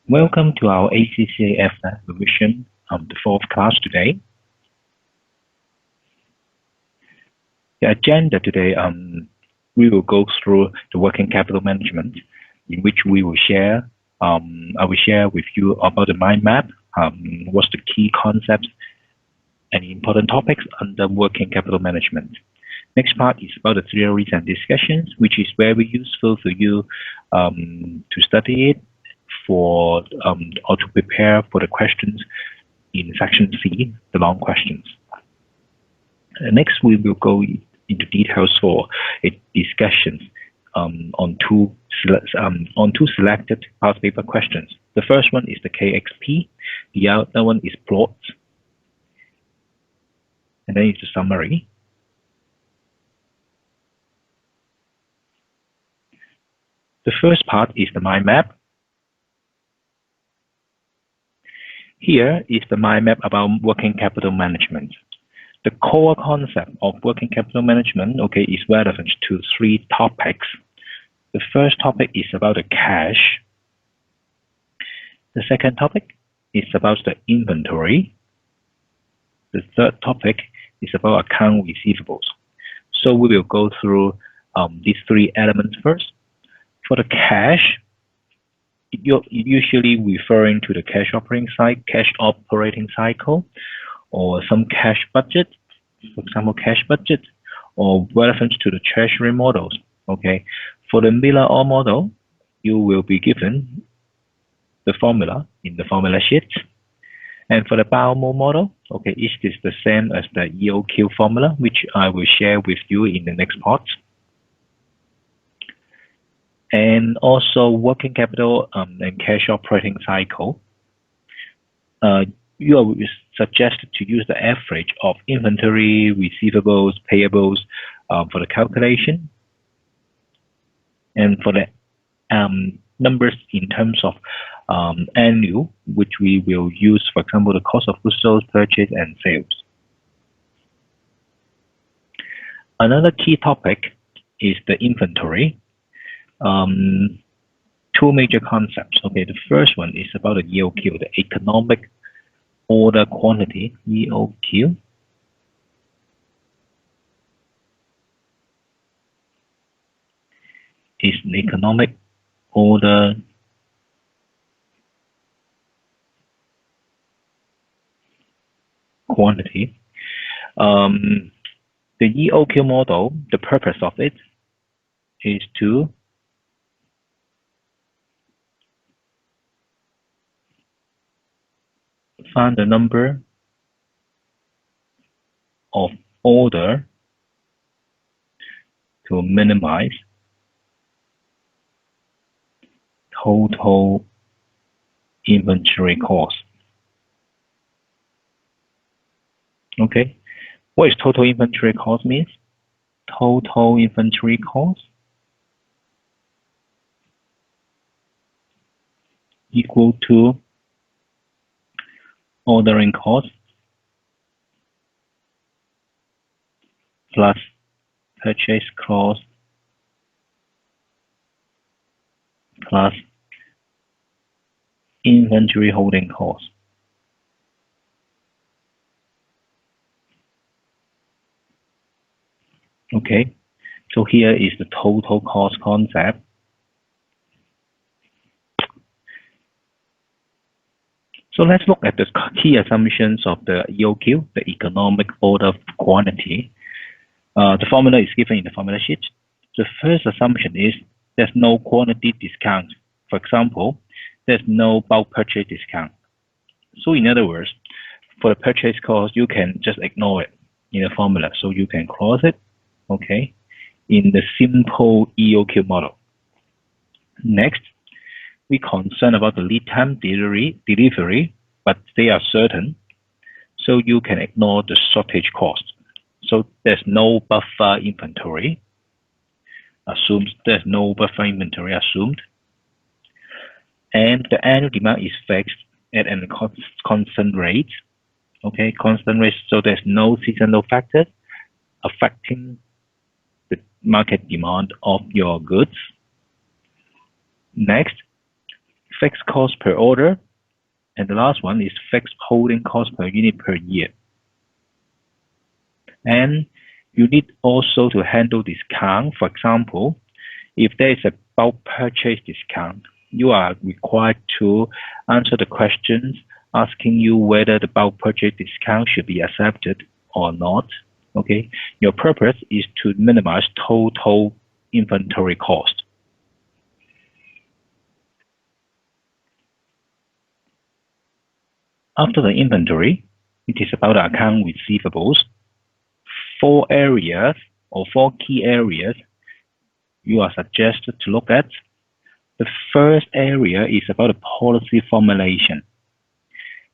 Welcome to our ACCA revision, the fourth class today. The agenda today, we will go through the working capital management, in which I will share with you about the mind map, what's the key concepts and important topics under working capital management. Next part is about the theories and discussions, which is very useful for you to study it or to prepare for the questions in section C, the long questions. Next, we will go into details for discussions on two selected past paper questions. The first one is the KXP, the other one is plots, and then it's a summary. The first part is the mind map. Here is the mind map about working capital management. The core concept of working capital management, is relevant to three topics. The first topic is about the cash. The second topic is about the inventory. The third topic is about account receivables. So we will go through these three elements first. For the cash, usually referring to the cash operating cycle, or some cash budget, for example, cash budget, or relevant to the Treasury models. For the Miller Orr model, you will be given the formula in the formula sheet. And for the Baumol model, it is the same as the EOQ formula, which I will share with you in the next part. And also working capital and cash operating cycle. You are suggested to use the average of inventory, receivables, payables for the calculation. And for the numbers in terms of annual, which we will use, for example, the cost of goods sold, purchase, and sales. Another key topic is the inventory. Two major concepts. The first one is about the EOQ, the economic order quantity, EOQ. Is the economic order quantity. The EOQ model, the purpose of it is to find the number of order to minimize total inventory cost. What is total inventory cost means? Total inventory cost equal to ordering cost plus purchase cost plus inventory holding cost. So here is the total cost concept. So let's look at the key assumptions of the EOQ, the economic order quantity. The formula is given in the formula sheet. The first assumption is there's no quantity discount. For example, there's no bulk purchase discount. So in other words, for the purchase cost, you can just ignore it in the formula. So you can cross it, in the simple EOQ model. Next, we concern about the lead time delivery, but they are certain. So you can ignore the shortage cost. So there's no buffer inventory. There's no buffer inventory assumed. And the annual demand is fixed at a constant rate. Constant rate. So there's no seasonal factors affecting the market demand of your goods. Next, fixed cost per order, and the last one is fixed holding cost per unit per year. And you need also to handle discount. For example, if there is a bulk purchase discount, you are required to answer the questions asking you whether the bulk purchase discount should be accepted or not. Okay, your purpose is to minimize total inventory cost. After the inventory, it is about account receivables. Four key areas you are suggested to look at. The first area is about a policy formulation.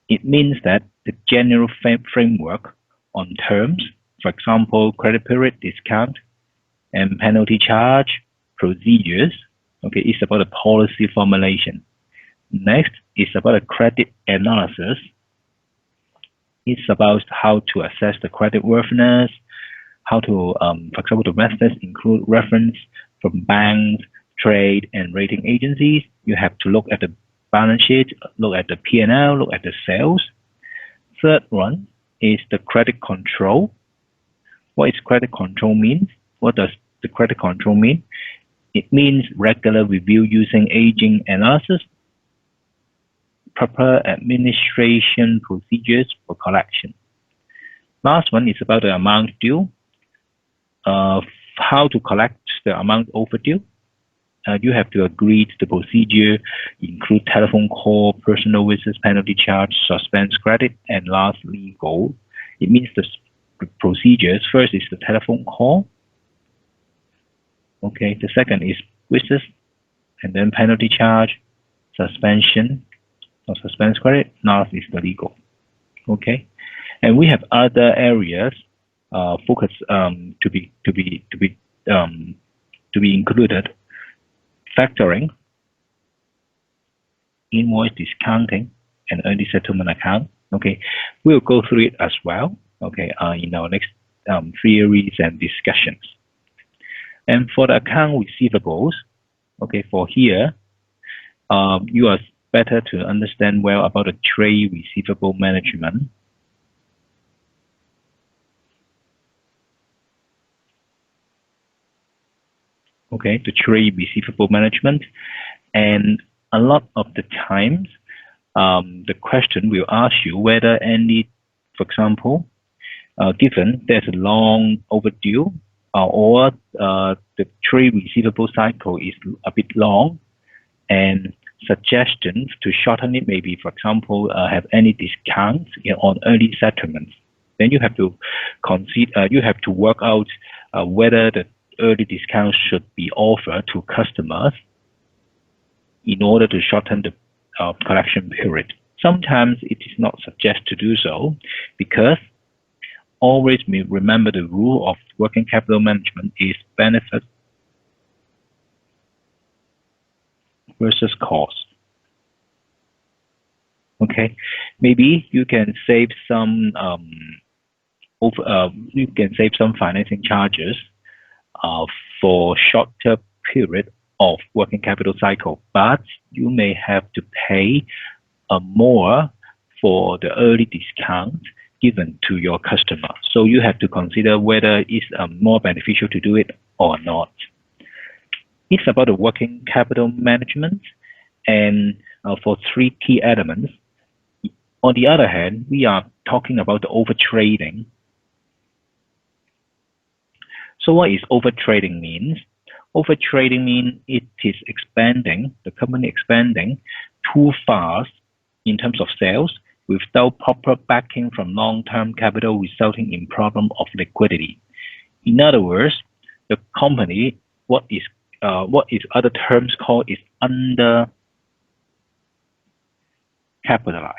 It means that the general framework on terms, for example, credit period discount and penalty charge procedures, okay, is about a policy formulation. Next is about a credit analysis. It's about how to assess the credit worthiness, how to, for example, the methods include reference from banks, trade, and rating agencies. You have to look at the balance sheet, look at the P&L, look at the sales. Third one is the credit control. What is credit control mean? What does the credit control mean? It means regular review using aging analysis, proper administration procedures for collection. Last one is about the amount due. How to collect the amount overdue. You have to agree to the procedure, include telephone call, personal visits, penalty charge, suspense credit, and last, legal. It means the procedures. First is the telephone call. Okay, the second is visits, and then penalty charge, suspension, or suspense credit. Last is the legal. Okay, and we have other areas focus to be included: factoring, invoice discounting, and early settlement account. Okay, we'll go through it as well. Okay, in our next theories and discussions. And for the account receivables, okay, for here, you are better to understand well about the trade receivable management. Okay, the trade receivable management, and a lot of the times, the question will ask you whether any, for example, given there's a long overdue, or the trade receivable cycle is a bit long, and suggestions to shorten it maybe, for example, have any discounts on early settlements. Then you have to consider, you have to work out whether the early discounts should be offered to customers in order to shorten the collection period. Sometimes it is not suggested to do so, because always remember the rule of working capital management is benefit versus cost. Okay, maybe you can save some financing charges for shorter period of working capital cycle, but you may have to pay more for the early discount given to your customer. So you have to consider whether it's more beneficial to do it or not. It's about the working capital management, and for three key elements. On the other hand, we are talking about the overtrading. So what is overtrading means? Overtrading means it is expanding, the company expanding too fast in terms of sales without proper backing from long-term capital, resulting in problem of liquidity. In other words, the company, what is other terms called is under capitalized.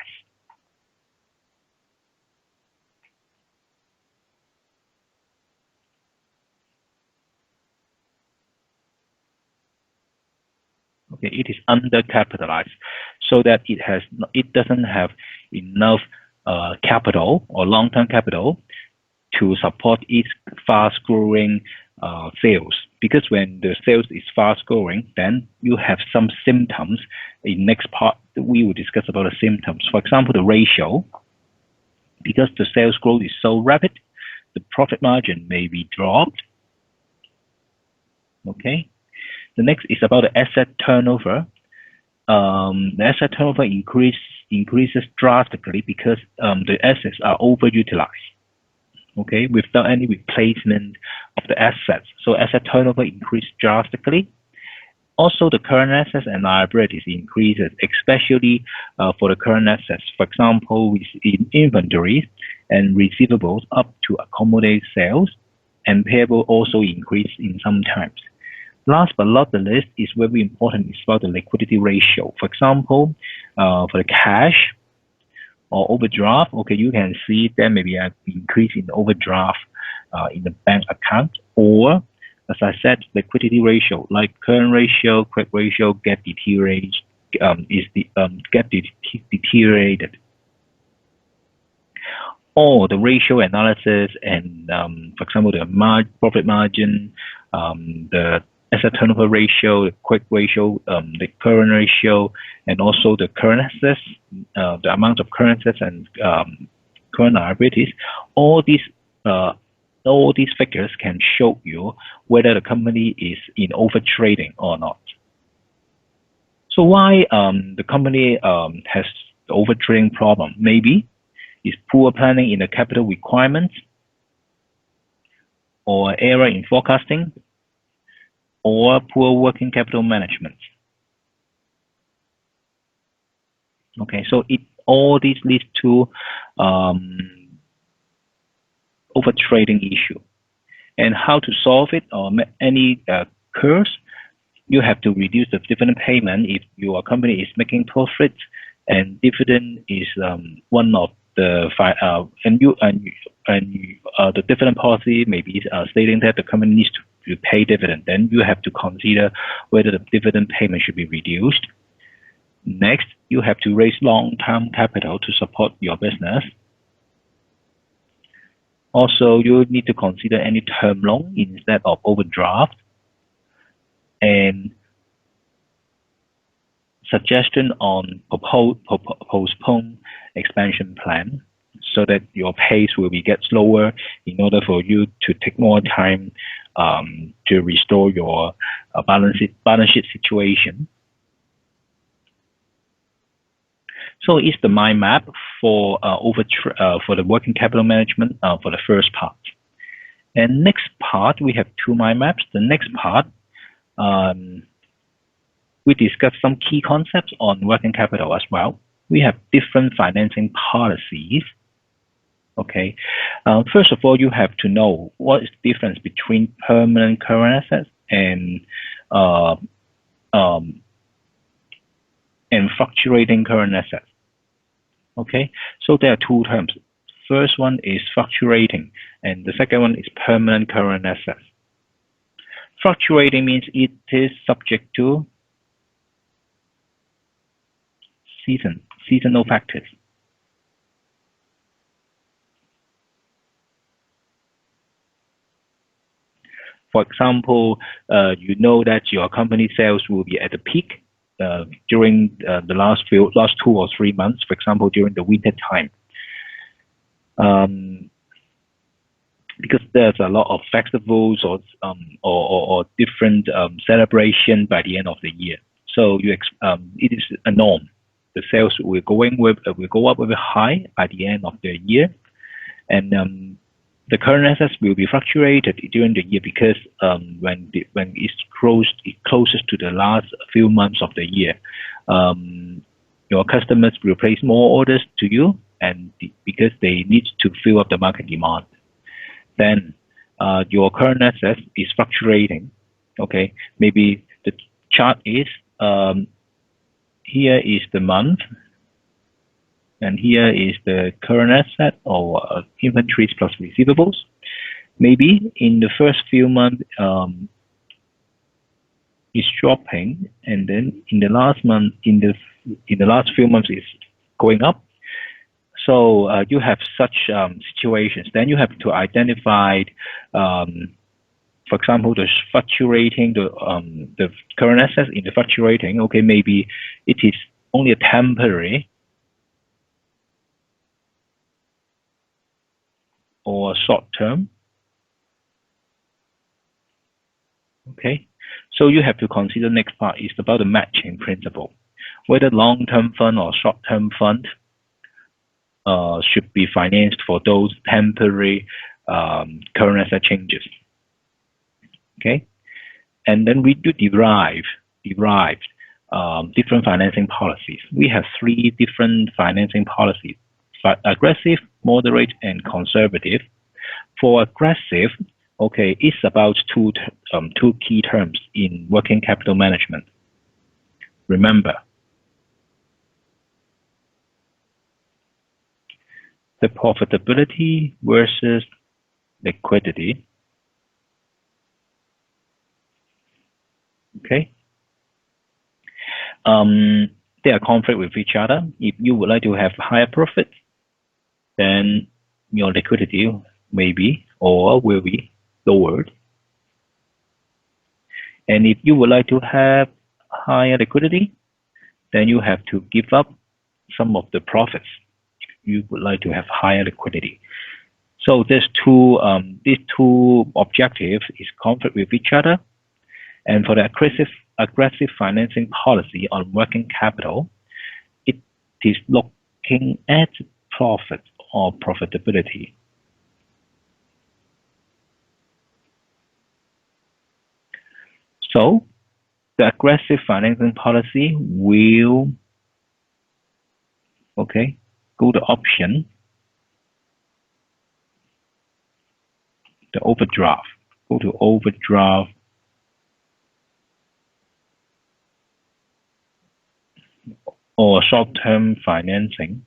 Okay, it is undercapitalized, so that it doesn't have enough capital or long-term capital to support its fast-growing sales. because when the sales is fast growing, then you have some symptoms. In next part, we will discuss about the symptoms. For example, the ratio, because the sales growth is so rapid, the profit margin may be dropped. Okay. The next is about the asset turnover. The asset turnover increases drastically because the assets are overutilized. Okay, without any replacement of the assets. So asset turnover increased drastically. Also, the current assets and liabilities increases, especially for the current assets. For example, in inventories and receivables up to accommodate sales, and payable also increase in some times. Last but not the least is very important is about the liquidity ratio. For example, for the cash or overdraft, okay, you can see there may be an increase in overdraft in the bank account, or as I said, liquidity ratio like current ratio, quick ratio get deteriorated, deteriorated. Or the ratio analysis and, for example, the profit margin, the asset turnover ratio, the quick ratio, the current ratio, and also the current assets, the amount of current assets and current liabilities. All these figures can show you whether the company is in overtrading or not. So why the company has the overtrading problem? Maybe it's poor planning in the capital requirements, or error in forecasting, or poor working capital management. Okay, so all these lead to overtrading issue. And how to solve it or any curse, you have to reduce the dividend payment if your company is making profit, and dividend is one of the the dividend policy may be stating that the company needs to pay dividend. Then you have to consider whether the dividend payment should be reduced. Next, you have to raise long-term capital to support your business. Also, you need to consider any term loan instead of overdraft. And suggestion on postpone expansion plan so that your pace will get slower in order for you to take more time to restore your balance sheet situation. So it's the mind map for for the working capital management for the first part. And next part, we have two mind maps. The next part, we discuss some key concepts on working capital as well. We have different financing policies. Okay. First of all, you have to know what is the difference between permanent current assets and fluctuating current assets. Okay, so there are two terms. First one is fluctuating, and the second one is permanent current assets. Fluctuating means it is subject to seasonal factors. For example, you know that your company sales will be at the peak during the last 2 or 3 months, for example, during the winter time. Because there's a lot of festivals or different celebration by the end of the year. So it is a norm. The sales will go up with a high by the end of the year, and the current assets will be fluctuated during the year because when it closes to the last few months of the year, your customers will place more orders to you, and because they need to fill up the market demand, then your current assets is fluctuating. Okay, maybe the chart is here is the month, and here is the current asset or inventories plus receivables. Maybe in the first few months it's dropping, and then in the last month, in the last few months it's going up. So you have such situations. Then you have to identify For example, the fluctuating, the current assets in the fluctuating, okay, maybe it is only a temporary or short term. Okay, so you have to consider next part is about the matching principle, whether long-term fund or short-term fund should be financed for those temporary current asset changes. Okay, and then we do derive different financing policies. We have 3 different financing policies: aggressive, moderate, and conservative. For aggressive, okay, it's about two key terms in working capital management. Remember, the profitability versus liquidity. Okay. They are conflict with each other. If you would like to have higher profit, then your liquidity may be or will be lowered. And if you would like to have higher liquidity, then you have to give up some of the profits. You would like to have higher liquidity. So these two objectives is conflict with each other. And for the aggressive financing policy on working capital, it is looking at profit or profitability. So the aggressive financing policy will, okay, go to option, the overdraft. Go to overdraft. Or short-term financing.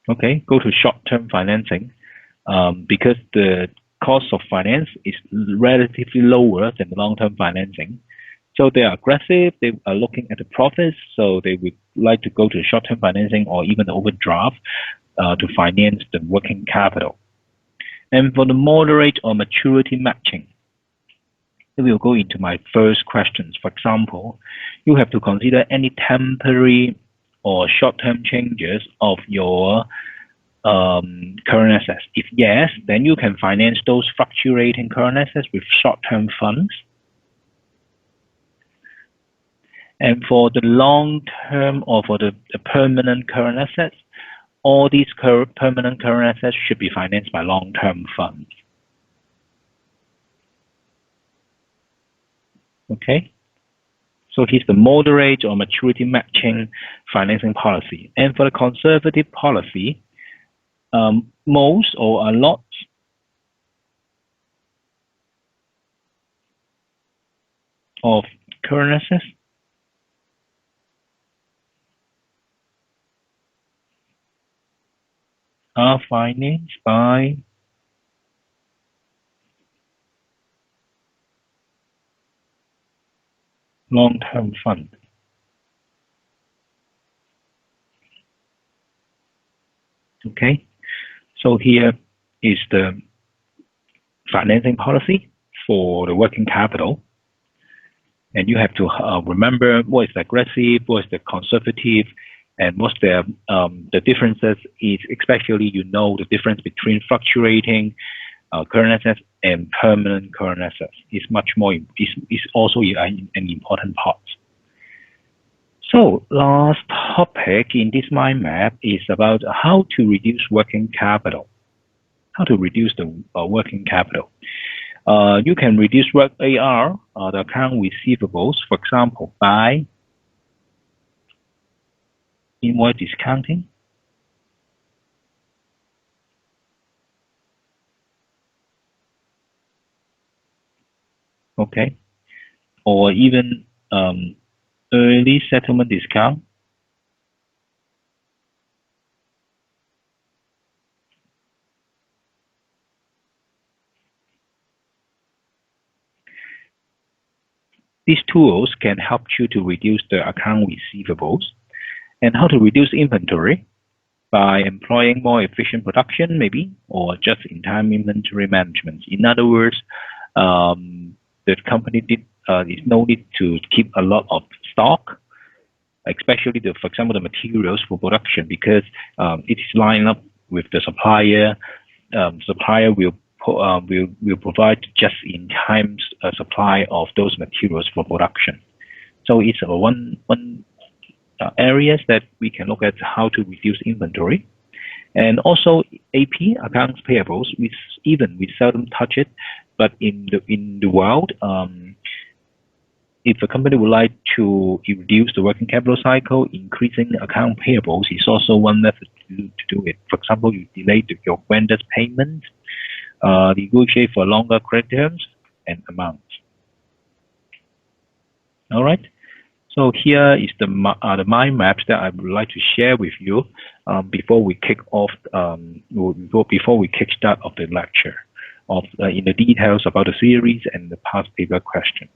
Okay, go to short-term financing because the cost of finance is relatively lower than long-term financing. So they are aggressive, they are looking at the profits, so they would like to go to short-term financing or even the overdraft to finance the working capital. And for the moderate or maturity matching, we will go into my first questions. For example, you have to consider any temporary or short-term changes of your current assets. If yes, then you can finance those fluctuating current assets with short-term funds. And for the long-term or for the permanent current assets, all these permanent current assets should be financed by long-term funds. Okay, so here's the moderate or maturity matching financing policy. And for the conservative policy, most or a lot of current assets are financed by long-term fund. Okay, so here is the financing policy for the working capital. And you have to remember what is aggressive, what is the conservative, and what's the differences is especially you know the difference between fluctuating current assets and permanent current assets is much more is also an important part. So last topic in this mind map is about how to reduce working capital. How to reduce the working capital. You can reduce work AR, the account receivables, for example, by invoice discounting. Okay, or even early settlement discount. These tools can help you to reduce the account receivables. And how to reduce inventory. by employing more efficient production, maybe, or just-in-time inventory management. In other words, the company is no need to keep a lot of stock, especially for example, the materials for production, because it is lined up with the supplier. Supplier will provide just-in-time supply of those materials for production. So it's one areas that we can look at how to reduce inventory. And also AP, accounts payables, we seldom touch it, but in the world, if a company would like to reduce the working capital cycle, increasing account payables is also one method to do it. For example, you delay your vendors' payment, negotiate for longer credit terms and amounts. All right. So here is the mind maps that I would like to share with you before we kick off, before we kickstart of the lecture, in the details about the series and the past paper questions.